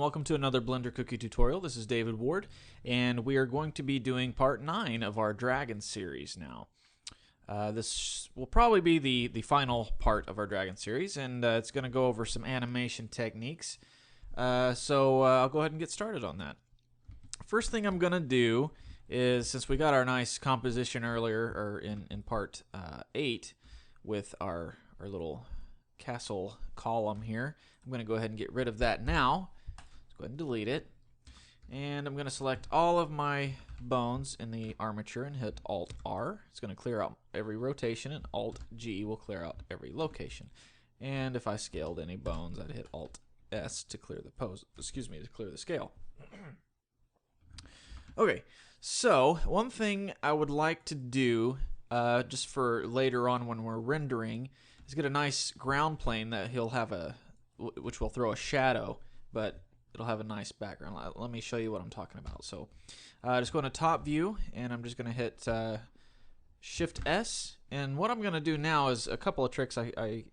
welcome to another Blender Cookie tutorial. This is David Ward, and we are going to be doing part 9 of our Dragon series now. This will probably be the final part of our Dragon series, and it's going to go over some animation techniques. So I'll go ahead and get started on that. First thing I'm going to do is, since we got our nice composition earlier, or in part 8, with our little castle column here, I'm going to go ahead and get rid of that now. Let's go ahead and delete it. And I'm going to select all of my bones in the armature and hit Alt-R. It's going to clear out every rotation, and Alt-G will clear out every location. And if I scaled any bones, I'd hit Alt-S to clear the to clear the scale. Okay, so one thing I would like to do, just for later on when we're rendering, is get a nice ground plane that he'll have which will throw a shadow, but it'll have a nice background. Let me show you what I'm talking about. So just go into top view, and I'm just going to hit Shift S. And what I'm going to do now is a couple of tricks I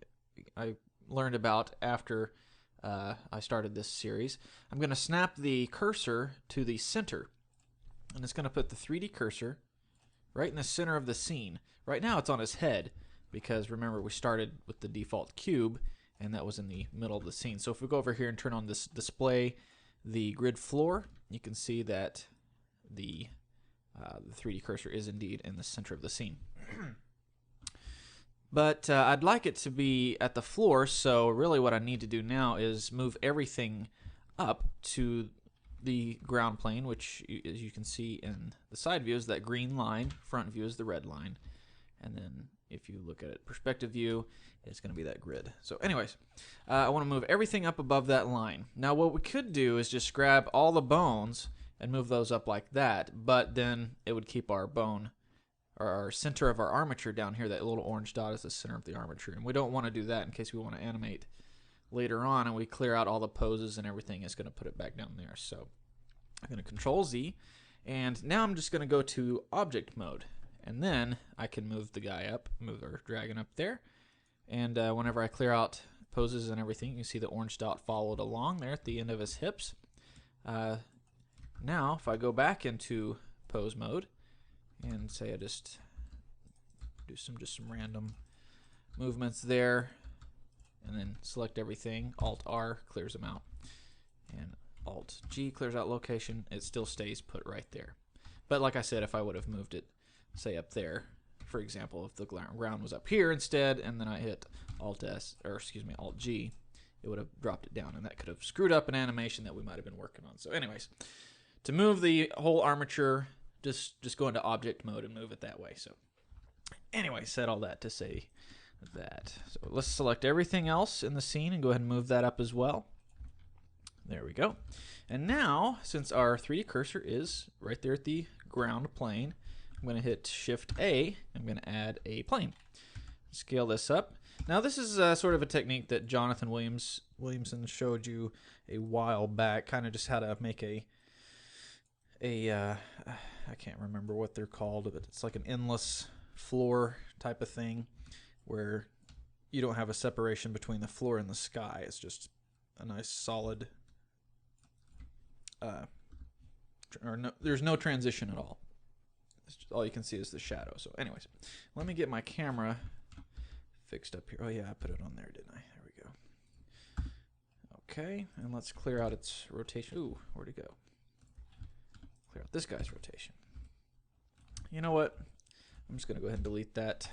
learned about after I started this series. I'm going to snap the cursor to the center, and it's going to put the 3D cursor right in the center of the scene. Right now it's on his head, because remember we started with the default cube, and that was in the middle of the scene. So if we go over here and turn on this display, the grid floor, you can see that the 3D cursor is indeed in the center of the scene. But I'd like it to be at the floor, so really what I need to do now is move everything up to the ground plane, which, as you can see in the side view, is that green line. Front view is the red line. And then if you look at it perspective view, it's going to be that grid. So anyways, I want to move everything up above that line. Now what we could do is just grab all the bones and move those up like that, but then it would keep our bone, or our center of our armature down here. That little orange dot is the center of the armature, and we don't want to do that in case we want to animate later on and we clear out all the poses and everything. It's going to put it back down there. So I'm going to Control Z, and now I'm just going to go to object mode. And then I can move the guy up, move our dragon up there. And whenever I clear out poses and everything, you can see the orange dot followed along there at the end of his hips. Now, if I go back into pose mode and say I just do some random movements there, and then select everything, Alt-R clears them out, and Alt-G clears out location, it still stays put right there. But like I said, if I would have moved it, say up there, for example, if the ground was up here instead, and then I hit Alt-G, it would have dropped it down, and that could have screwed up an animation that we might have been working on. So anyways, to move the whole armature, just go into object mode and move it that way. So anyway, said all that to say that. So let's select everything else in the scene and go ahead and move that up as well. There we go. And now, since our 3D cursor is right there at the ground plane, I'm going to hit Shift A. I'm going to add a plane. Scale this up. Now this is sort of a technique that Jonathan Williamson showed you a while back, kind of just how to make I can't remember what they're called, but it's like an endless floor type of thing, where you don't have a separation between the floor and the sky. It's just a nice solid, there's no transition at all. All you can see is the shadow. So anyways, let me get my camera fixed up here. Oh yeah, I put it on there, didn't I? There we go. Okay, and let's clear out its rotation. Ooh, where'd it go? Clear out this guy's rotation. You know what? I'm just going to go ahead and delete that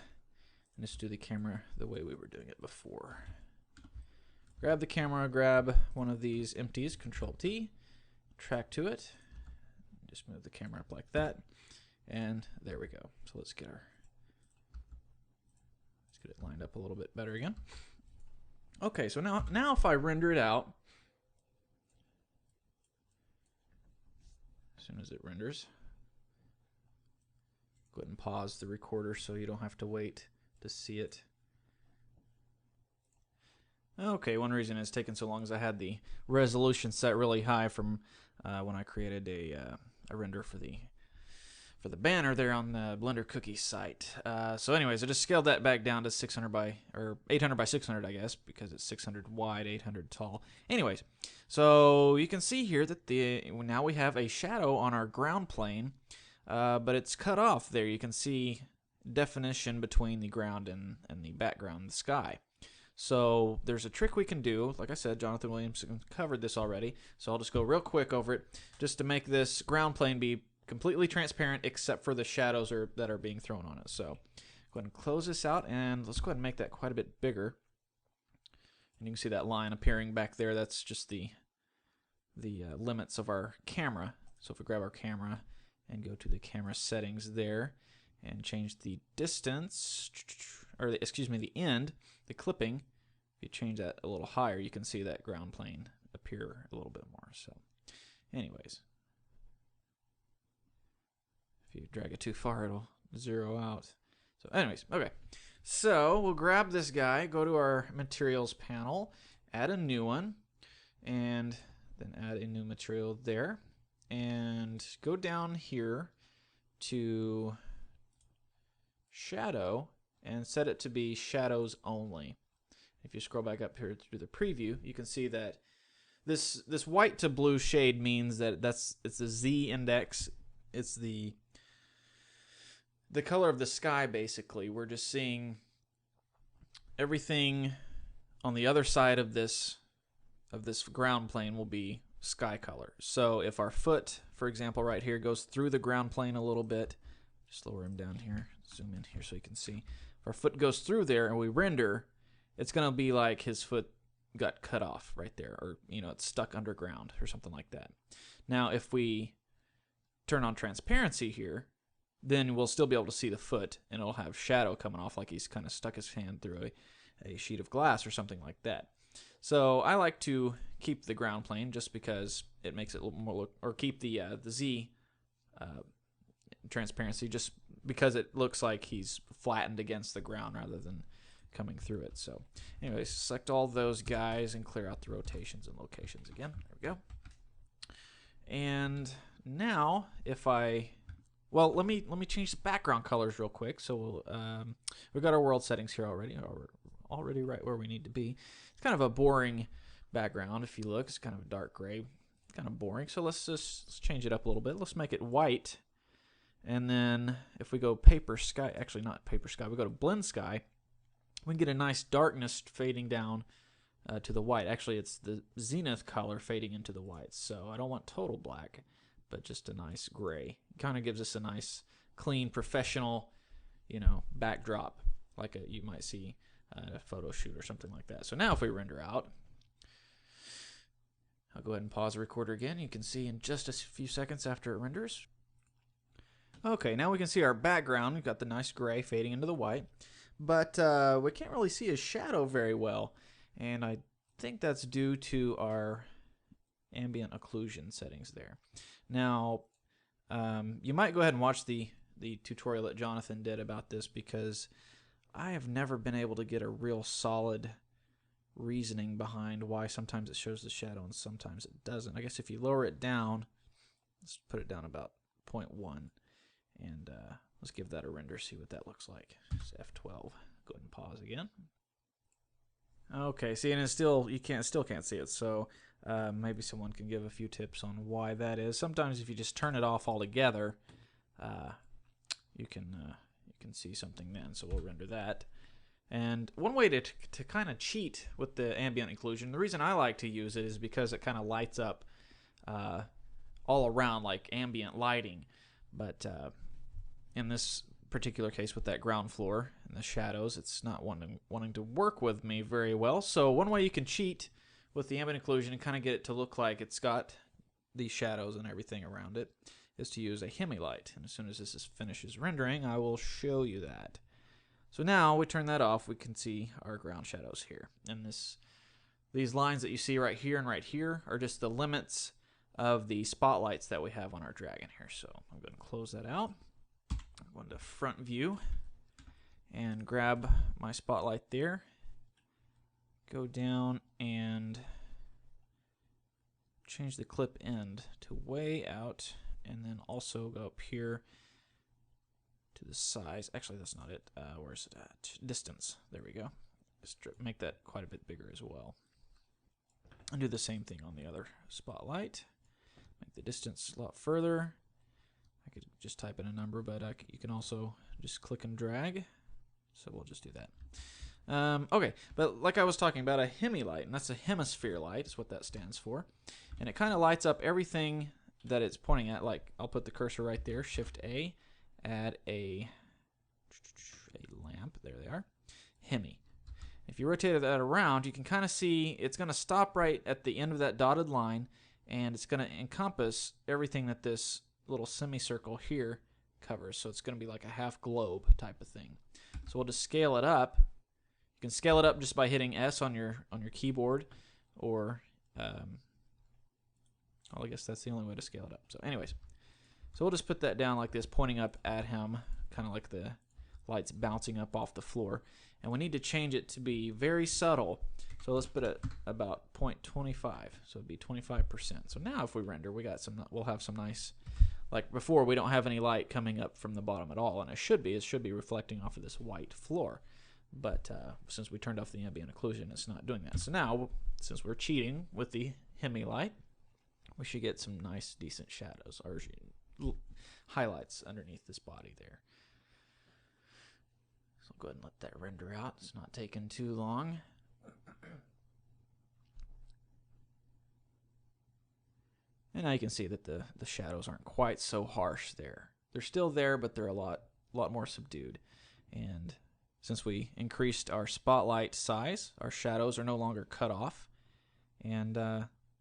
and just do the camera the way we were doing it before. Grab the camera, grab one of these empties, Control T, track to it, just move the camera up like that. And there we go. So let's get it lined up a little bit better again. Okay, so now if I render it out, as soon as it renders, go ahead and pause the recorder so you don't have to wait to see it. Okay, one reason it's taken so long is I had the resolution set really high from when I created a render for the for the banner there on the Blender Cookie site. So anyways, I just scaled that back down to 600 by, or 800 by 600, I guess, because it's 600 wide, 800 tall. Anyways, so you can see here that now we have a shadow on our ground plane, but it's cut off there. You can see definition between the ground and the background, the sky. So there's a trick we can do. Like I said, Jonathan Williamson covered this already, so I'll just go real quick over it just to make this ground plane be completely transparent except for the shadows that are being thrown on it. So go ahead and close this out, and let's go ahead and make that quite a bit bigger. And you can see that line appearing back there. That's just the limits of our camera. So if we grab our camera and go to the camera settings there and change the distance, or the end, the clipping, if you change that a little higher, you can see that ground plane appear a little bit more. So anyways, if you drag it too far, it'll zero out. So anyways, okay. So we'll grab this guy, go to our materials panel, add a new one, and then add a new material there, and go down here to shadow and set it to be shadows only. If you scroll back up here to the preview, you can see that this white to blue shade means that it's the Z index. It's the color of the sky, basically. We're just seeing everything on the other side of this ground plane will be sky color. So if our foot, for example, right here goes through the ground plane a little bit, just lower him down here, zoom in here so you can see. If our foot goes through there and we render, it's going to be like his foot got cut off right there, or it's stuck underground or something like that. Now if we turn on transparency here, then we'll still be able to see the foot, and it'll have shadow coming off like he's kind of stuck his hand through a sheet of glass or something like that. So I like to keep the ground plane just because it makes it a little more or keep the Z transparency just because it looks like he's flattened against the ground rather than coming through it. So anyways, select all those guys and clear out the rotations and locations again. There we go. And now if well, let me change the background colors real quick. So we've got our world settings here already. We're already right where we need to be. It's kind of a boring background. If you look, it's kind of a dark gray, kind of boring. So let's change it up a little bit. Let's make it white. And then if we go paper sky, actually not paper sky, we go to blend sky, we can get a nice darkness fading down to the white. Actually, it's the zenith color fading into the white. So I don't want total black, but just a nice gray. Kind of gives us a nice, clean, professional, backdrop, like you might see a photo shoot or something like that. So now if we render out, I'll go ahead and pause the recorder again. You can see in just a few seconds after it renders. Okay, now we can see our background. We've got the nice gray fading into the white, but we can't really see his shadow very well, and I think that's due to our ambient occlusion settings there. Now, you might go ahead and watch the tutorial that Jonathan did about this, because I have never been able to get a real solid reasoning behind why sometimes it shows the shadow and sometimes it doesn't. I guess if you lower it down, let's put it down about 0.1, and let's give that a render, see what that looks like. It's F12. Go ahead and pause again. Okay, see, and it's still still can't see it. So maybe someone can give a few tips on why that is. Sometimes if you just turn it off altogether, you can see something then. So we'll render that. And one way to kind of cheat with the ambient occlusion, the reason I like to use it is because it kind of lights up all around like ambient lighting. But in this particular case with that ground floor and the shadows, it's not wanting to work with me very well. So one way you can cheat with the ambient occlusion and kind of get it to look like it's got these shadows and everything around it is to use a Hemi light. And as soon as this finishes rendering, I will show you that. So now we turn that off, we can see our ground shadows here. And these lines that you see right here are just the limits of the spotlights that we have on our dragon here. So I'm going to close that out. I'm going to front view and grab my spotlight there. Go down and change the clip end to way out, and then also go up here to the size. Actually, that's not it. Where is it at? Distance. There we go. Just make that quite a bit bigger as well. And do the same thing on the other spotlight. Make the distance a lot further. I could just type in a number, but you can also just click and drag. So we'll just do that. Okay, but like I was talking about, a Hemi light, and that's a hemisphere light, is what that stands for. And it kind of lights up everything that it's pointing at. Like, I'll put the cursor right there, Shift A, add a lamp. There they are. Hemi. If you rotate that around, you can kind of see it's going to stop right at the end of that dotted line, and it's going to encompass everything that this little semicircle here covers. So it's going to be like a half globe type of thing. So we'll just scale it up. You can scale it up just by hitting S on your keyboard, or well, I guess that's the only way to scale it up. So anyways, so we'll just put that down like this, pointing up at him, kind of like the light's bouncing up off the floor. And we need to change it to be very subtle. So let's put it about 0.25. So it'd be 25%. So now if we render, we'll have some nice, like before, we don't have any light coming up from the bottom at all, and it should be reflecting off of this white floor. But since we turned off the ambient occlusion, it's not doing that. So now, since we're cheating with the Hemi light, we should get some nice, decent shadows or highlights underneath this body there. So I'll go ahead and let that render out. It's not taking too long. And now you can see that the shadows aren't quite so harsh there. They're still there, but they're a lot more subdued. And since we increased our spotlight size, our shadows are no longer cut off. And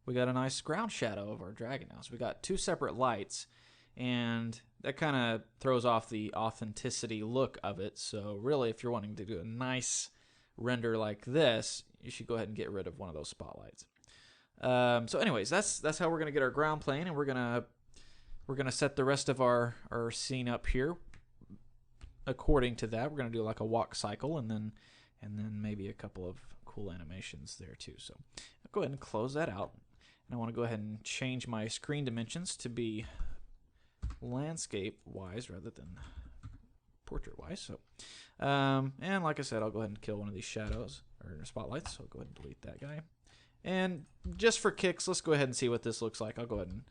we got a nice ground shadow of our dragon now. So we got two separate lights, and that kind of throws off the authenticity look of it. So really, if you're wanting to do a nice render like this, you should go ahead and get rid of one of those spotlights. So anyways, that's how we're gonna get our ground plane, and we're gonna set the rest of our scene up here according to that. We're gonna do like a walk cycle, and then maybe a couple of cool animations there too. So I'll go ahead and close that out, and I want to go ahead and change my screen dimensions to be landscape wise rather than portrait wise. So and like I said, I'll go ahead and kill one of these shadows or spotlights. So I'll go ahead and delete that guy. And just for kicks, let's go ahead and see what this looks like. I'll go ahead and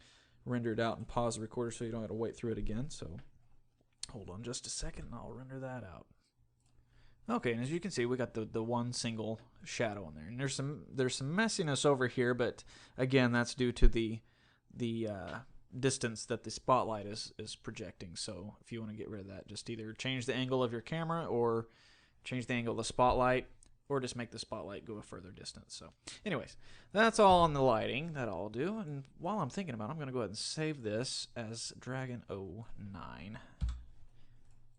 render it out and pause the recorder so you don't have to wait through it again. So hold on just a second and I'll render that out. Okay, and as you can see, we got the one single shadow in there. And there's some messiness over here, but again, that's due to the distance that the spotlight is projecting. So if you want to get rid of that, just either change the angle of your camera or change the angle of the spotlight, or just make the spotlight go a further distance. So anyways, that's all on the lighting that I'll do. And while I'm thinking about it, I'm going to go ahead and save this as Dragon 09.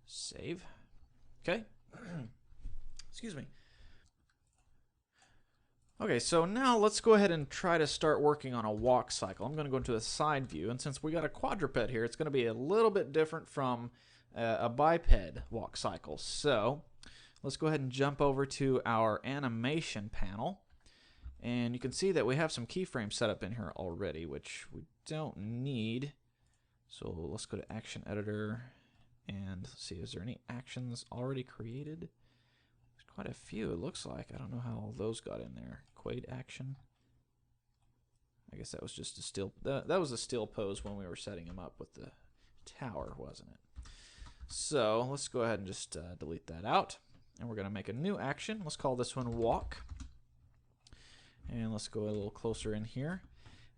Save. Okay. Excuse me. Okay, so now let's go ahead and try to start working on a walk cycle. I'm going to go into a side view, and since we got a quadruped here, it's going to be a little bit different from a biped walk cycle. So let's go ahead and jump over to our animation panel, and you can see that we have some keyframes set up in here already, which we don't need. So let's go to Action Editor, and let's see, is there any actions already created? There's quite a few, it looks like. I don't know how all those got in there. Quade action. I guess that was just a still. That was a still pose when we were setting him up with the tower, wasn't it? So let's go ahead and just delete that out. And we're going to make a new action. Let's call this one walk. And let's go a little closer in here.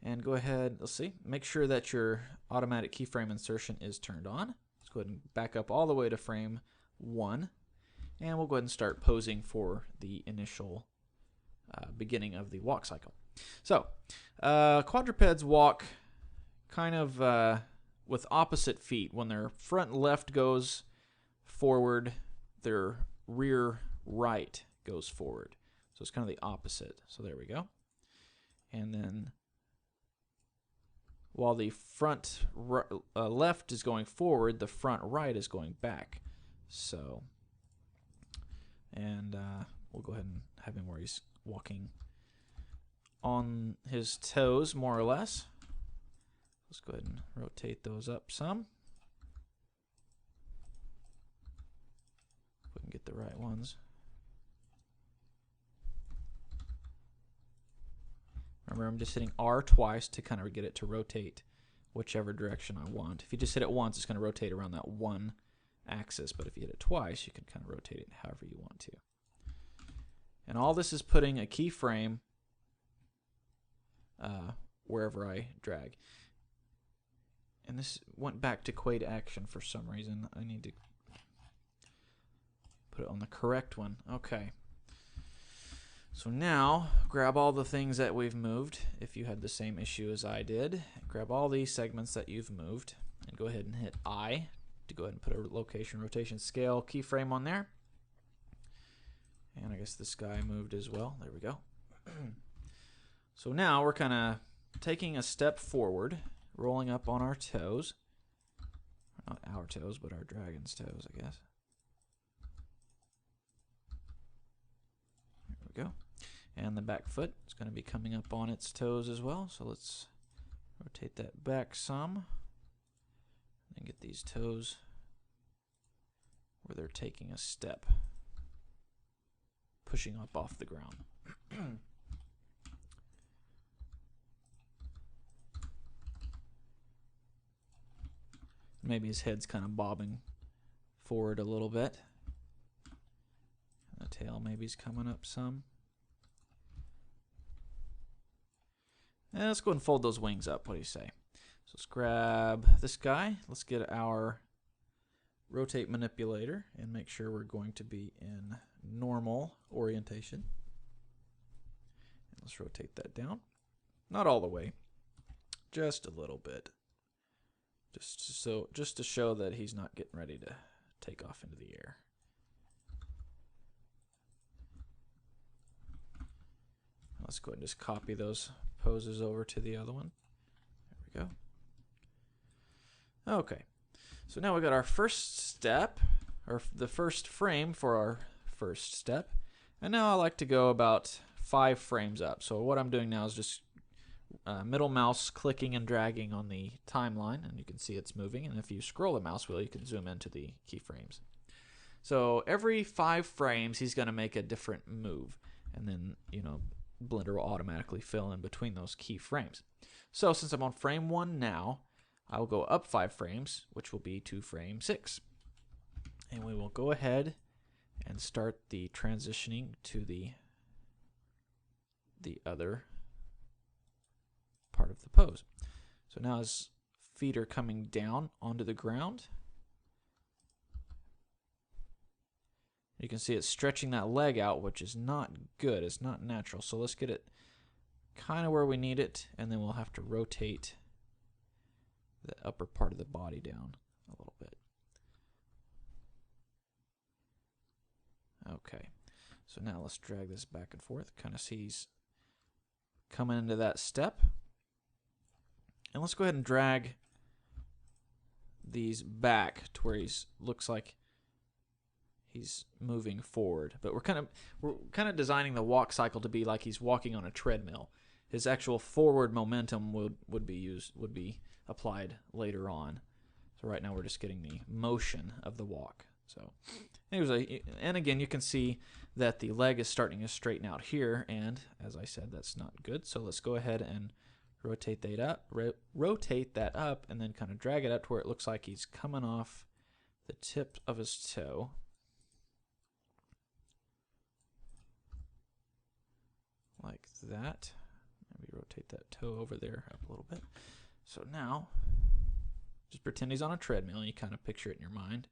And go ahead, let's see, make sure that your automatic keyframe insertion is turned on. Let's go ahead and back up all the way to frame 1. And we'll go ahead and start posing for the initial beginning of the walk cycle. So, quadrupeds walk kind of with opposite feet. When their front left goes forward, their rear right goes forward. So it's kind of the opposite. So there we go. And then while the front left is going forward, the front right is going back. So, and we'll go ahead and have him where he's walking on his toes, more or less. Let's go ahead and rotate those up some. the right ones. Remember, I'm just hitting R twice to kind of get it to rotate whichever direction I want. If you just hit it once, it's going to rotate around that one axis, but if you hit it twice, you can kind of rotate it however you want to. And all this is putting a keyframe wherever I drag. And this went back to Quade action for some reason. I need to put it on the correct one. Okay. So now, grab all the things that we've moved, if you had the same issue as I did. Grab all these segments that you've moved, and go ahead and hit I to go ahead and put a location, rotation, scale keyframe on there. And I guess this guy moved as well. There we go. So now we're kind of taking a step forward, rolling up on our toes. Not our toes, but our dragon's toes, I guess. There we go. And the back foot is going to be coming up on its toes as well. So let's rotate that back some. And get these toes where they're taking a step, pushing up off the ground. Maybe his head's kind of bobbing forward a little bit. The tail maybe is coming up some. And let's go ahead and fold those wings up. What do you say? So let's grab this guy. Let's get our rotate manipulator and make sure we're going to be in normal orientation. And let's rotate that down. Not all the way, just a little bit. Just to show that he's not getting ready to take off into the air. Let's go ahead and just copy those poses over to the other one. There we go. Okay, so now we got our first step, or the first frame for our first step. And now I like to go about 5 frames up. So what I'm doing now is just middle mouse clicking and dragging on the timeline, and you can see it's moving. And if you scroll the mouse wheel, you can zoom into the keyframes. So every 5 frames, he's going to make a different move, and then Blender will automatically fill in between those keyframes. So since I'm on frame 1 now, I will go up 5 frames, which will be to frame 6, and we will go ahead and start the transitioning to the other part of the pose. So now his feet are coming down onto the ground. You can see it's stretching that leg out, which is not good. It's not natural. So let's get it kind of where we need it, and then we'll have to rotate the upper part of the body down a little bit. Okay, so now let's drag this back and forth. Kind of see he's coming into that step. And let's go ahead and drag these back to where looks like he's moving forward. But we're kind of designing the walk cycle to be like he's walking on a treadmill. His actual forward momentum would be applied later on. So right now we're just getting the motion of the walk. So and again, you can see that the leg is starting to straighten out here, and as I said, that's not good. So let's go ahead and rotate that up, and then kind of drag it up to where it looks like he's coming off the tip of his toe. Like that. Maybe rotate that toe over there up a little bit. So now, just pretend he's on a treadmill, and you kind of picture it in your mind.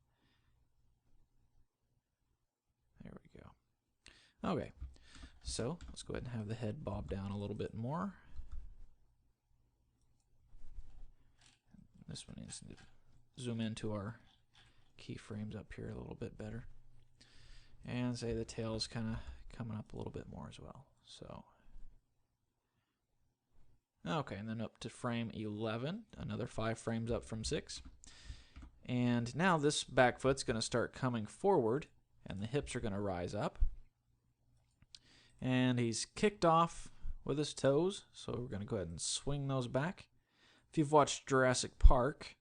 There we go. Okay, so let's go ahead and have the head bob down a little bit more. This one needs to zoom into our keyframes up here a little bit better. And say the tail is kind of coming up a little bit more as well. So, okay, and then up to frame 11, another 5 frames up from 6. And now this back foot's going to start coming forward, and the hips are going to rise up. And he's kicked off with his toes, so we're going to go ahead and swing those back. If you've watched Jurassic Park,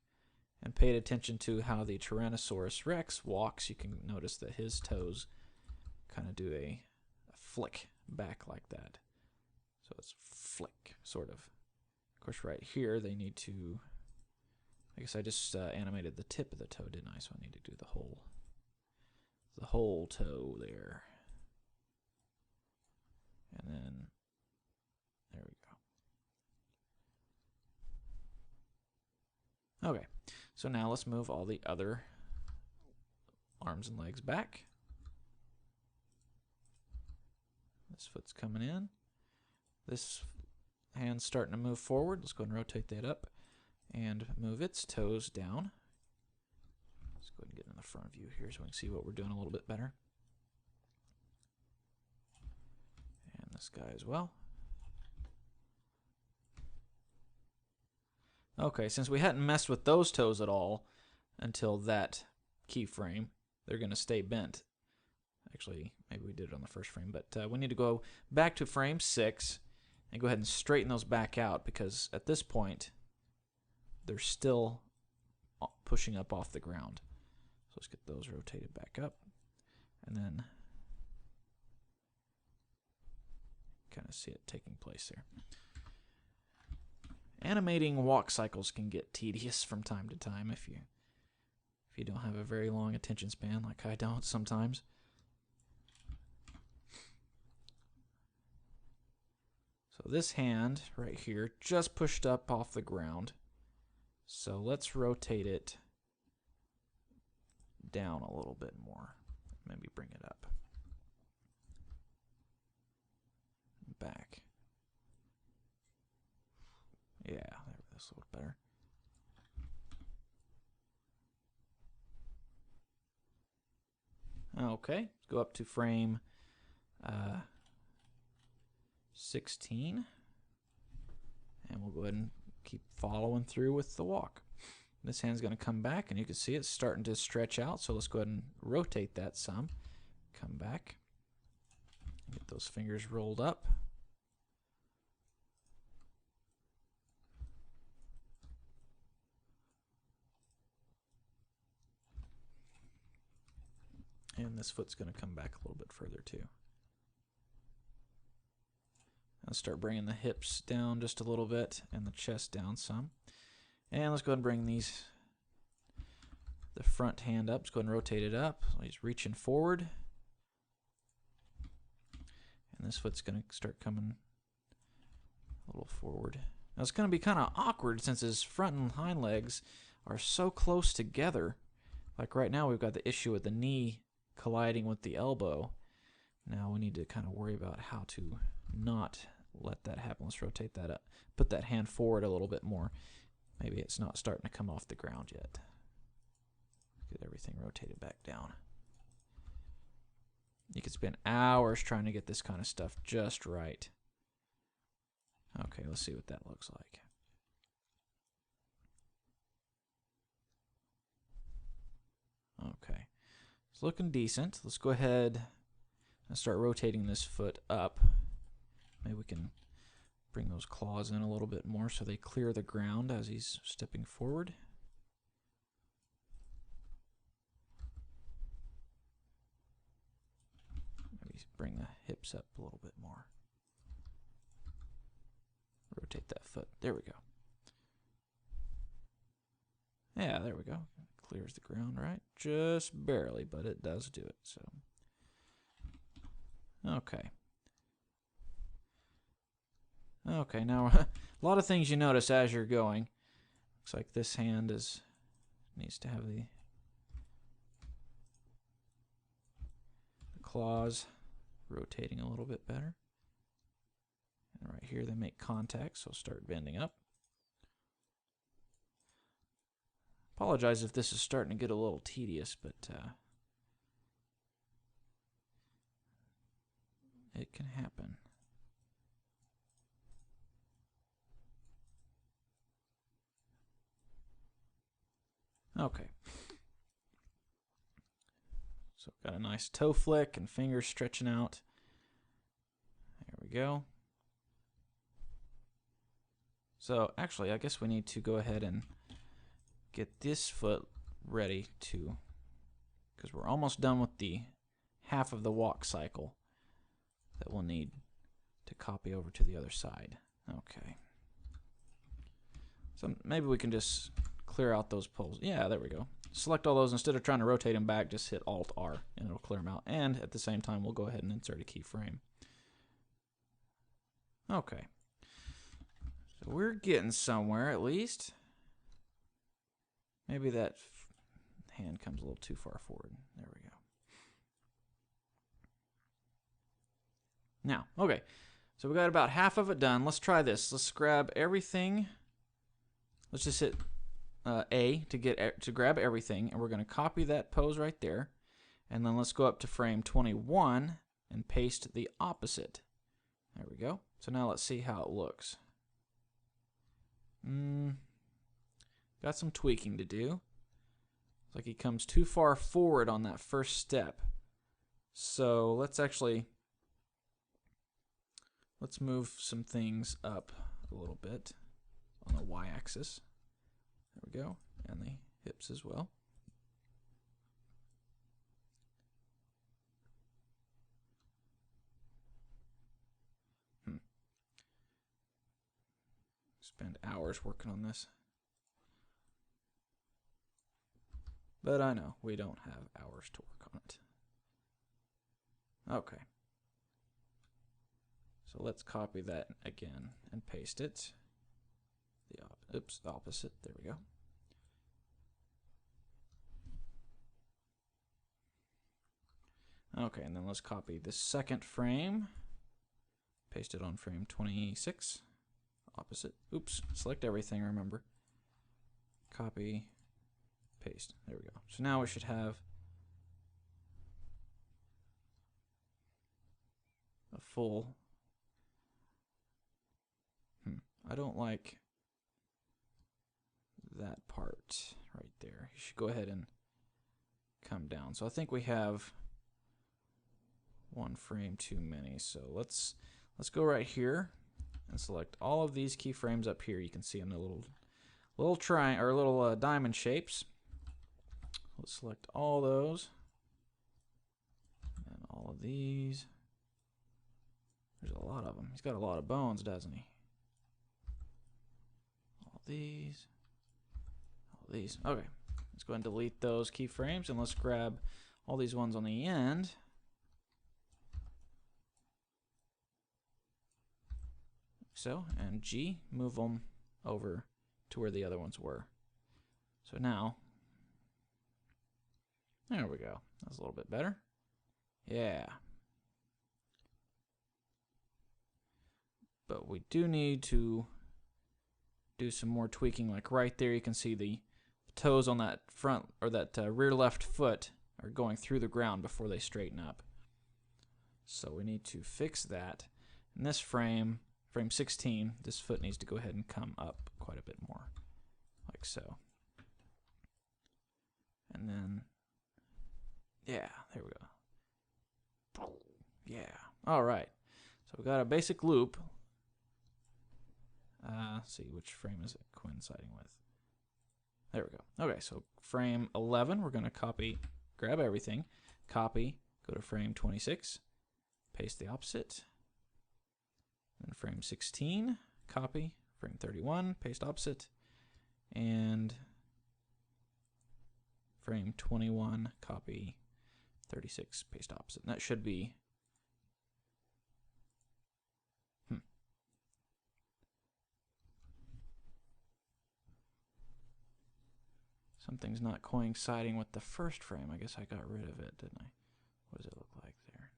and paid attention to how the Tyrannosaurus Rex walks, you can notice that his toes kind of do a flick back like that. So it's flick, sort of. Of course, right here, they need to... I guess I just animated the tip of the toe, didn't I? So I need to do the whole toe there. And then, there we go. Okay, so now let's move all the other arms and legs back. This foot's coming in. This hand's starting to move forward. Let's go ahead and rotate that up and move its toes down. Let's go ahead and get in the front view here so we can see what we're doing a little bit better. And this guy as well. Okay, since we hadn't messed with those toes at all until that keyframe, they're going to stay bent. Actually, maybe we did it on the first frame, but we need to go back to frame 6 and go ahead and straighten those back out, because at this point, they're still pushing up off the ground. So let's get those rotated back up, and then kind of see it taking place there. Animating walk cycles can get tedious from time to time if you don't have a very long attention span, like I don't sometimes. So this hand right here just pushed up off the ground. So let's rotate it down a little bit more. Maybe bring it up. Back. Yeah, that's a little better. Okay, let's go up to frame 16. And we'll go ahead and keep following through with the walk. This hand's going to come back, and you can see it's starting to stretch out, so let's go ahead and rotate that some. Come back. Get those fingers rolled up. And this foot's going to come back a little bit further too. Let's start bringing the hips down just a little bit and the chest down some. And let's go ahead and bring the front hand up. Let's go ahead and rotate it up. He's reaching forward. And this foot's going to start coming a little forward. Now it's going to be kind of awkward since his front and hind legs are so close together. Like right now we've got the issue with the knee colliding with the elbow. Now we need to kind of worry about how to not let that happen. Let's rotate that up. Put that hand forward a little bit more. Maybe it's not starting to come off the ground yet. Get everything rotated back down. You could spend hours trying to get this kind of stuff just right. Okay, let's see what that looks like. Okay, it's looking decent. Let's go ahead and start rotating this foot up. Maybe we can bring those claws in a little bit more so they clear the ground as he's stepping forward. Maybe bring the hips up a little bit more. Rotate that foot. There we go. Yeah, there we go. Clears the ground, right? Just barely, but it does do it. So, okay. Okay, now a lot of things you notice as you're going. Looks like this hand needs to have the claws rotating a little bit better. And right here they make contact, so start bending up. Apologize if this is starting to get a little tedious, but it can happen. Okay. So got a nice toe flick and fingers stretching out. There we go. So actually, I guess we need to go ahead and get this foot ready to, because we're almost done with the half of the walk cycle that we'll need to copy over to the other side. Okay. So maybe we can just clear out those poles. Yeah, there we go. Select all those. Instead of trying to rotate them back, just hit Alt-R and it'll clear them out. And at the same time, we'll go ahead and insert a keyframe. Okay. So we're getting somewhere at least. Maybe that hand comes a little too far forward. There we go. Now, okay. So we got about half of it done. Let's try this. Let's grab everything. Let's just hit A to grab everything, and we're going to copy that pose right there. And then let's go up to frame 21 and paste the opposite. There we go. So now let's see how it looks. Got some tweaking to do. It's like he comes too far forward on that first step. So let's move some things up a little bit on the y-axis. There we go. And the hips as well. Spend hours working on this. But I know we don't have hours to work on it. Okay. So let's copy that again and paste it. The opposite. There we go. Okay, and then let's copy the second frame. Paste it on frame 26. Opposite. Oops. Select everything, remember. Copy. Paste. There we go. So now we should have a full... I don't like that part right there. You should go ahead and come down. So I think we have one frame too many. So let's go right here and select all of these keyframes up here. You can see them, the little triangle or little diamond shapes. Let's select all those and all of these. There's a lot of them. He's got a lot of bones, doesn't he? All these. Okay, let's go ahead and delete those keyframes, and let's grab all these ones on the end. So, and G, move them over to where the other ones were. So now, there we go. That's a little bit better. Yeah. But we do need to do some more tweaking. Like right there, you can see the toes on that front or that rear left foot are going through the ground before they straighten up. So we need to fix that. In this frame 16, this foot needs to go ahead and come up quite a bit more, like so. And then, yeah, there we go. Yeah, all right. So we got a basic loop. Let's see, which frame is it coinciding with? There we go. Okay, so frame 11, we're going to grab everything, copy, go to frame 26, paste the opposite. Then frame 16, copy, frame 31, paste opposite, and frame 21, copy, 36, paste opposite. And that should be something's not coinciding with the first frame. I guess I got rid of it, didn't I? What does it look like there?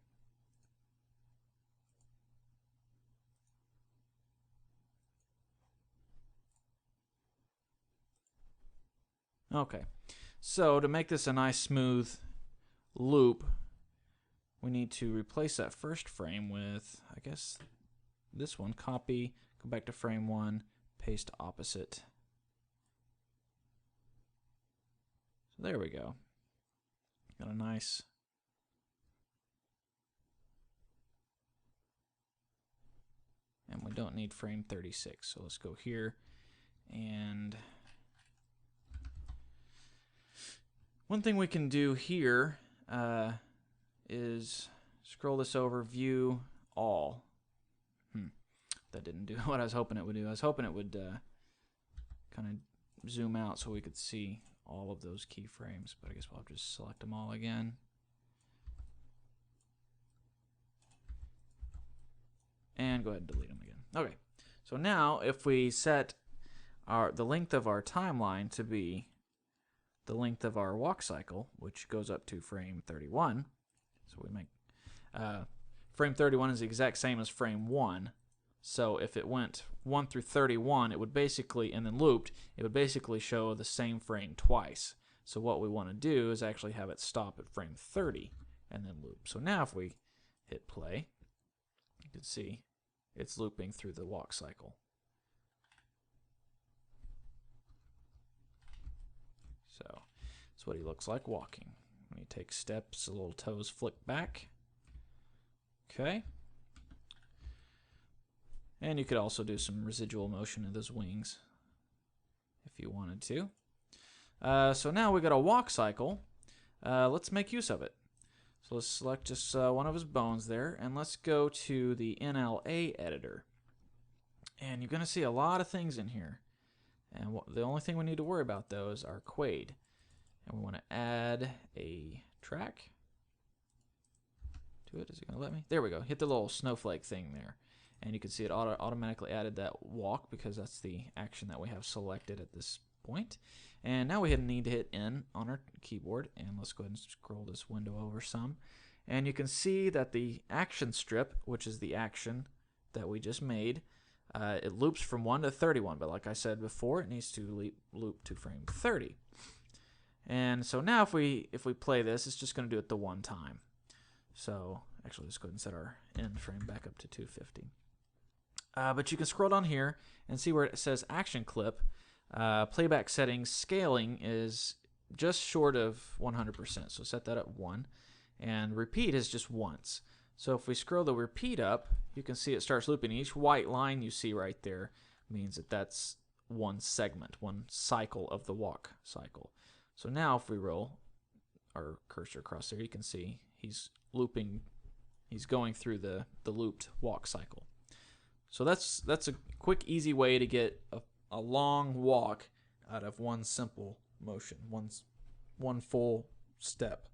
Okay, so to make this a nice smooth loop, we need to replace that first frame with, I guess, this one. Copy, go back to frame 1, paste opposite. So there we go. Got a nice and we don't need frame 36. So let's go here and One thing we can do here is scroll this over, view all. That didn't do what I was hoping it would do. I was hoping it would kind of zoom out so we could see all of those keyframes, but I guess we'll just select them all again. And go ahead and delete them again. Okay, so now if we set the length of our timeline to be the length of our walk cycle, which goes up to frame 31, so we make frame 31 is the exact same as frame 1. So if it went 1 through 31, it would basically, and then looped, it would basically show the same frame twice. So what we want to do is actually have it stop at frame 30 and then loop. So now if we hit play, you can see it's looping through the walk cycle. So that's what he looks like walking. When he takes steps, the little toes flick back. Okay. And you could also do some residual motion of those wings if you wanted to. So now we got a walk cycle. Let's make use of it. So let's select just one of his bones there, and let's go to the NLA editor. And you're going to see a lot of things in here. And the only thing we need to worry about, though, is our Quade. And we want to add a track to it. Is it going to let me? There we go. Hit the little snowflake thing there. And you can see it automatically added that walk because that's the action that we have selected at this point. And now we need to hit N on our keyboard. And let's go ahead and scroll this window over some. And you can see that the action strip, which is the action that we just made, it loops from 1 to 31. But like I said before, it needs to loop to frame 30. And so now if we play this, it's just going to do it the one time. So actually, let's go ahead and set our end frame back up to 250. But you can scroll down here and see where it says action clip. Playback settings scaling is just short of 100%. So set that at 1. And repeat is just once. So if we scroll the repeat up, you can see it starts looping. Each white line you see right there means that that's one segment, one cycle of the walk cycle. So now if we roll our cursor across there, you can see he's looping, he's going through the looped walk cycle. So that's a quick, easy way to get a long walk out of one simple motion, one full step.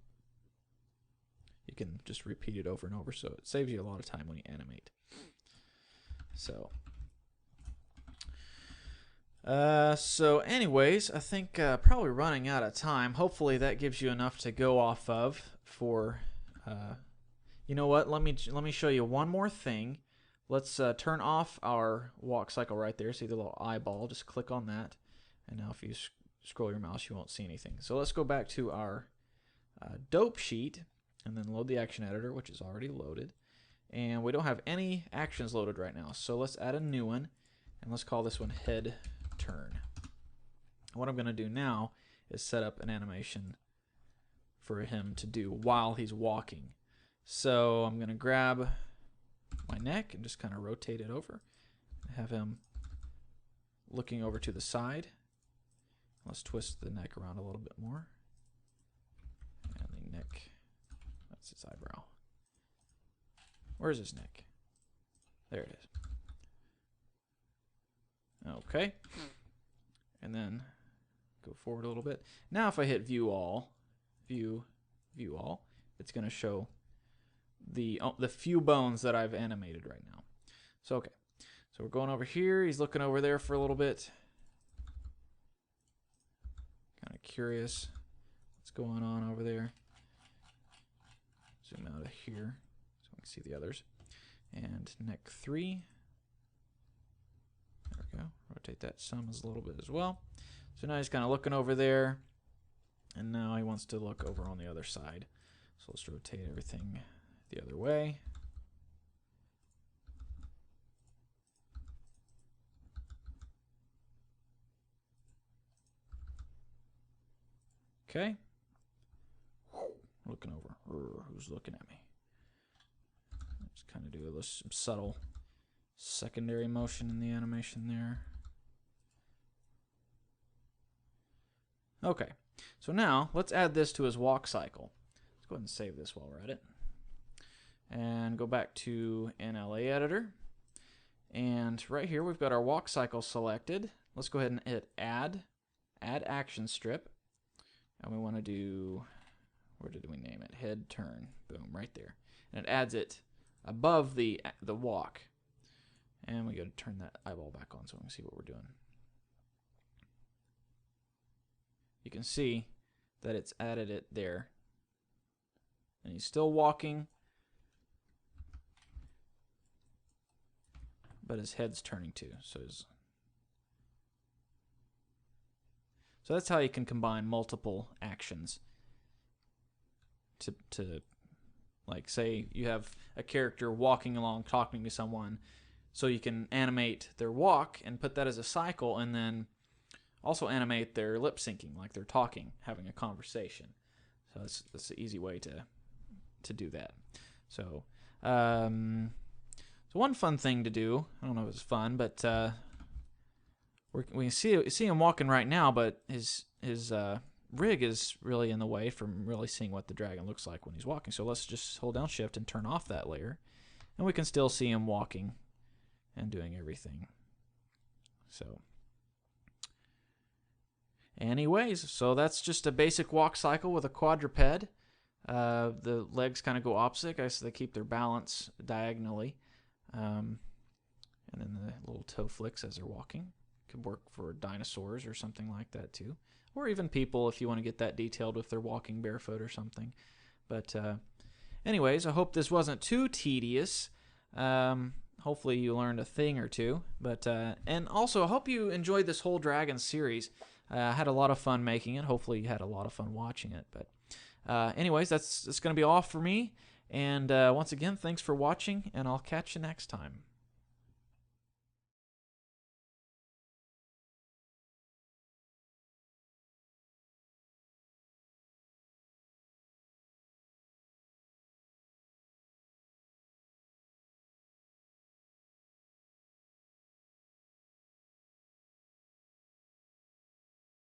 You can just repeat it over and over, so it saves you a lot of time when you animate. So anyways, I think probably running out of time. Hopefully that gives you enough to go off of for, you know what, let me show you one more thing. Let's turn off our walk cycle right there. See the little eyeball, just click on that. And now if you scroll your mouse, you won't see anything. So let's go back to our dope sheet and then load the action editor, which is already loaded. And we don't have any actions loaded right now. So let's add a new one, and let's call this one head turn. What I'm going to do now is set up an animation for him to do while he's walking. So I'm going to grab my neck and just kind of rotate it over. Have him looking over to the side. Let's twist the neck around a little bit more. And the neck, that's his eyebrow. Where's his neck? There it is. Okay. And then go forward a little bit. Now if I hit view all, view all, it's going to show the few bones that I've animated right now. So okay. So we're going over here. He's looking over there for a little bit. Kind of curious what's going on over there. Zoom out of here so we can see the others. And neck 3. There we go. Rotate that some a little bit as well. So now he's kind of looking over there. And now he wants to look over on the other side. So let's rotate everything the other way. Okay. Looking over. Who's looking at me? Just kind of do some subtle secondary motion in the animation there. Okay. So now let's add this to his walk cycle. Let's go ahead and save this while we're at it. And go back to NLA editor. And right here we've got our walk cycle selected. Let's go ahead and hit add action strip. And we want to do, where did we name it? Head turn. Boom, right there. And it adds it above the walk. And we got to turn that eyeball back on so we can see what we're doing. You can see that it's added it there. And he's still walking, but his head's turning too. So that's how you can combine multiple actions to like, say you have a character walking along talking to someone, so you can animate their walk and put that as a cycle, and then also animate their lip syncing, like they're talking, having a conversation. So that's the easy way to do that. So so one fun thing to do, I don't know if it's fun, but we can see him walking right now, but his rig is really in the way from really seeing what the dragon looks like when he's walking. So let's just hold down Shift and turn off that layer, and we can still see him walking and doing everything. So anyways, so that's just a basic walk cycle with a quadruped. The legs kind of go opposite, I guess they keep their balance diagonally. And then the little toe flicks as they're walking. Could work for dinosaurs or something like that too. Or even people if you want to get that detailed if they're walking barefoot or something. But anyways, I hope this wasn't too tedious. Hopefully you learned a thing or two. But and also I hope you enjoyed this whole Dragon series. I had a lot of fun making it. Hopefully you had a lot of fun watching it. But anyways, that's going to be all for me. And once again, thanks for watching, and I'll catch you next time.